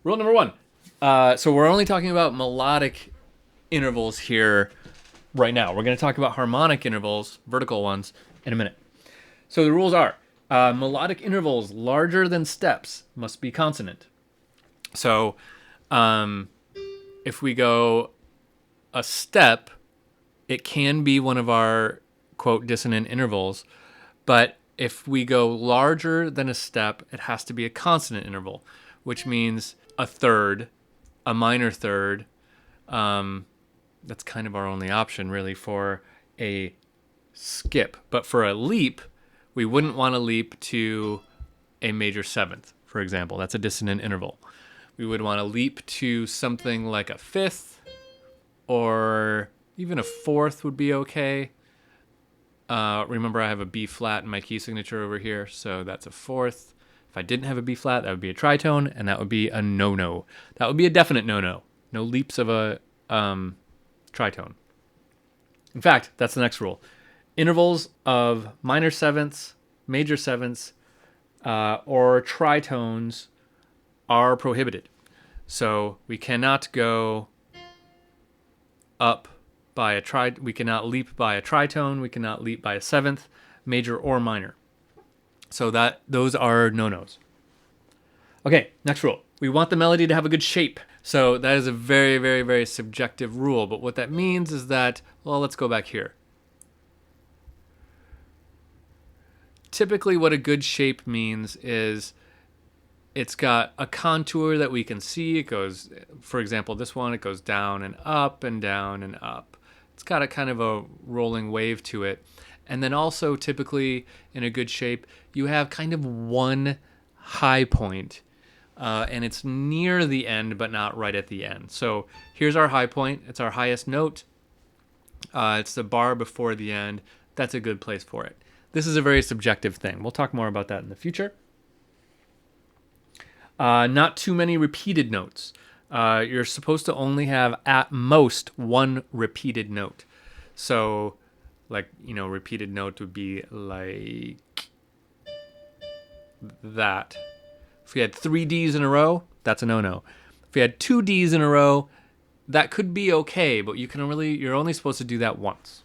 Rule number one. So we're only talking about melodic intervals here right now. We're going to talk about harmonic intervals, vertical ones, in a minute. So the rules are melodic intervals larger than steps must be consonant. So if we go a step, it can be one of our, quote, dissonant intervals. But if we go larger than a step, it has to be a consonant interval, which means a third, a minor third. That's kind of our only option, really, for a skip. But for a leap, we wouldn't want to leap to a major seventh, for example. That's a dissonant interval. We would want to leap to something like a fifth, or even a fourth would be okay. Remember, I have a B flat in my key signature over here, so that's a fourth. If I didn't have a B flat, that would be a tritone, and that would be a no-no. That would be a definite no-no. No leaps of a tritone. In fact, that's the next rule. Intervals of minor sevenths, major sevenths, or tritones are prohibited. So we cannot go up by we cannot leap by a tritone, we cannot leap by a seventh, major or minor. So those are no-nos. Okay, next rule. We want the melody to have a good shape. So that is a very, very, very subjective rule. But what that means is that, well, let's go back here. Typically what a good shape means is it's got a contour that we can see. It goes, for example, this one, it goes down and up and down and up. It's got a kind of a rolling wave to it. And then also typically in a good shape, you have kind of one high point. And it's near the end, but not right at the end. So here's our high point. It's our highest note. It's the bar before the end. That's a good place for it. This is a very subjective thing. We'll talk more about that in the future. Not too many repeated notes. You're supposed to only have at most one repeated note. So, like, repeated note would be like that. If we had 3 Ds in a row, that's a no-no. If we had 2 Ds in a row, that could be okay, but you're only supposed to do that once.